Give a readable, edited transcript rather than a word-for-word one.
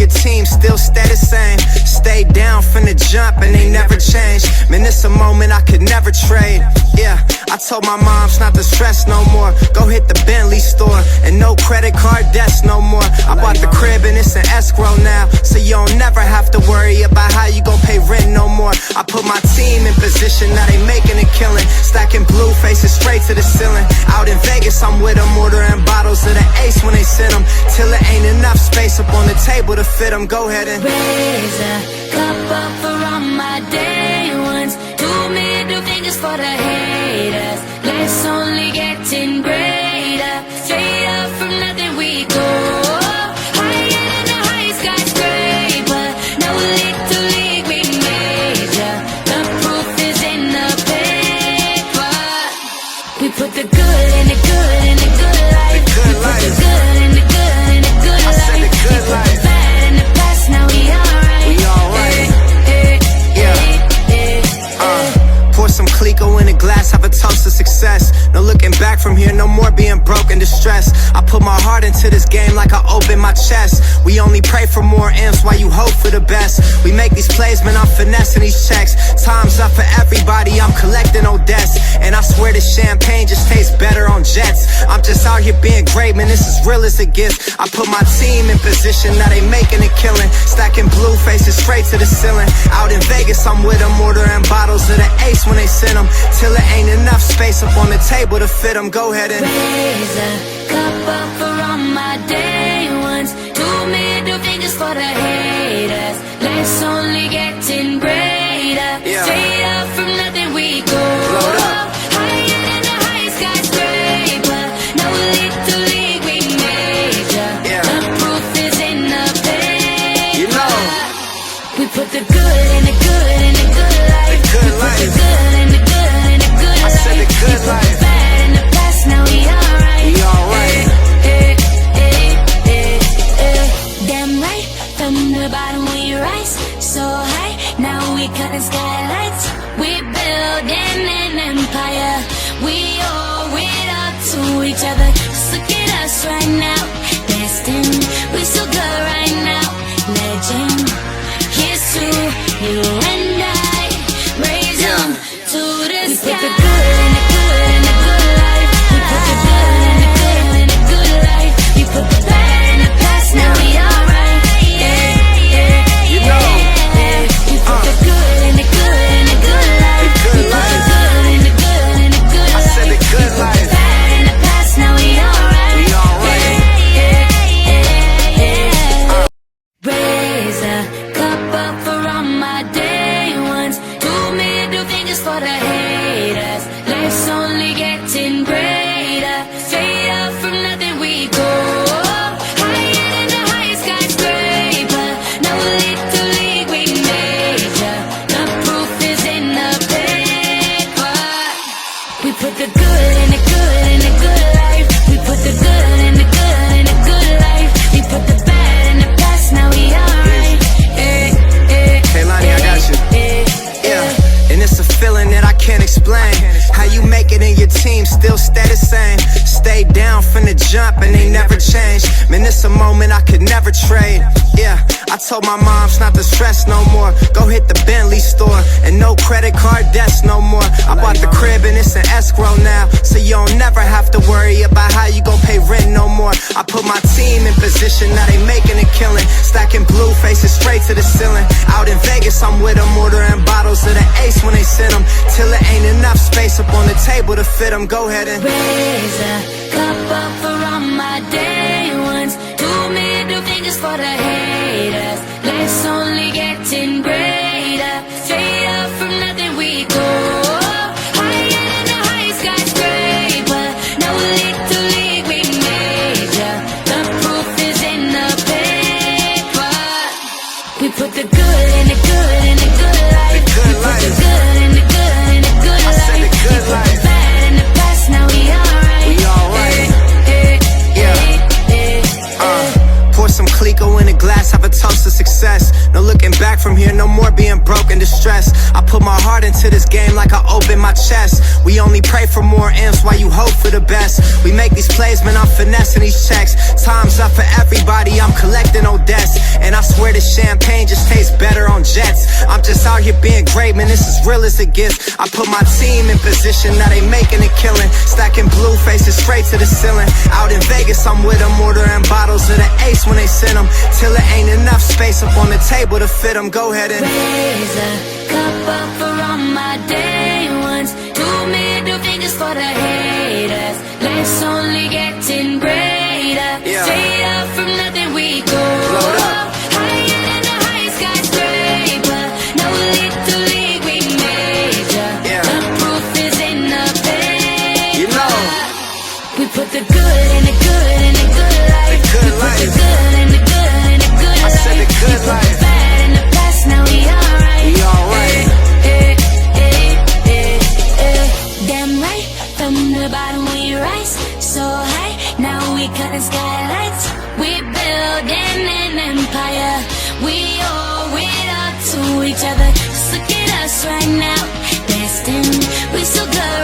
your team, still stay the same. Stay down from the jump and they never change. Man, it's a moment I could never trade. Yeah, I told my moms not to stress no more. Go hit the Bentley store and no credit card debts no more. I bought the crib and it's an escrow now, so you don't never have to worry about how you gon' pay rent no more. I put my team in position, now they making a killing. Stacking blue faces straight to the ceiling. Out in Vegas, I'm with them, ordering bottles of the Ace when they send them, till it ain't enough space up on the table to fit them. Go ahead and raise a cup up for all my day ones. 2 middle fingers for the haters. Life's only getting greater. Straight up from nothing we go. Higher than the highest skyscraper. No little league we major. The proof is in the paper. We put the good in the good in the good life. We put the good in the good in the good life. We put the bad in the past, now we alright. We alright. Pour some Clico in a glass, have a toast to success. No looking back from here, no more being broke and distressed. I put my heart into this game like I open my chest. We only pray for more M's while you hope for the best. We make these plays, man, I'm finessing these checks. Time's up for everybody, I'm collecting no debts. And I swear this champagne just tastes better on jets. I'm just out here being great, man, this is real as it gets. I put my team in position, now they making a killing. Stacking blue faces straight to the ceiling. Out in Vegas, I'm with them, ordering bottles of the Ace when they send them, till it ain't enough space up on the table to fit them. Go ahead and raise a cup up for all my day ones. 2 middle fingers for the haters. Life's only getting greater. Straight up from nothing we go. Higher than the highest skyscraper. No little league we major. The proof is in the paper. You know, we put the good in the good in the good life. good We life. put the good in the good in the good I life. said the good We put life. the bad in the past, now we alright. We alright. Damn right, from the bottom we rise so high. Now we cutting skylights. We building an empire. We owe it up to each other. Just look at us right now. Destined, we so good right now. Legend, here's to you and I. Raise them to the sky. We put the good in the good in the good life. We put the good in the good in the good life. We put the bad in the past, now we alright. You know, We put the good in the good in the good life. We put the good in the good in the good I life. said the good We put life. the bad in the past, now we alright. We alright. Raise a cup up for all my day ones. 2 middle fingers for the haters. Life's only getting greater. Straight up from nothing we go. Higher than the highest skyscraper. No little league we major. The proof is in the paper. We put the good in the good in the good life. We put the good in the good in the good life. We put the bad in the past, now we alright. Hey Lonnie, I got you. Yeah, and it's a feeling that I can't explain. How you make it in your team, still stay the same. Stay down from the jump and they never change. Man, it's a moment I could never trade. Yeah, I told my moms not to stress no more. Go hit the Bentley store and no credit card debts no more. I bought the crib and it's an escrow now, so you don't never have to worry about how you gon' pay rent no more. I put my team in position, now they making a killing. Stacking blue faces straight to the ceiling. Out in Vegas, I'm with them, ordering bottles of the Ace when they send them, till it ain't enough space up on the table to fit them. Go ahead and raise a cup up for all my day ones. 2 middle fingers for the haters. Life's only getting greater. Straight up from nothing we go. Higher than the highest skyscraper. No little league we major. The proof is in the paper. We put the good in the good in the good life. good We put life. the good in the good in the good I said life. the good We put life. the bad in the past, now we alright. We alright. Pour some Clico in a glass, have a toast to success. No looking back from here, no more being broke and stress. I put my heart into this game like I open my chest. We only pray for more M's while you hope for the best. We make these plays, man, I'm finessing these checks. Time's up for everybody, I'm collecting no debts. And I swear this champagne just tastes better on jets. I'm just out here being great, man, this is real as it gets. I put my team in position, now they making a killing. Stacking blue faces straight to the ceiling. Out in Vegas, I'm with them, ordering bottles of the Ace when they send them. Till it ain't enough space up on the table to fit them. Go ahead and raise a cup up for all my day ones. 2 middle fingers for the haters. Life's only getting greater. Yeah. Straight up from nothing we go up. Higher than the highest skyscraper. No little league we major. Yeah. The proof is in the paper. You know, we put the good in the good in the good life. The good We put life. the good in the good in the good I life. said the good We put life. the bad in the past, now we alright. We alright. Damn right, from the bottom we rise so high. Now we cutting skylights. We building an empire. We owe it all to each other. Just look at us right now, destined. We so good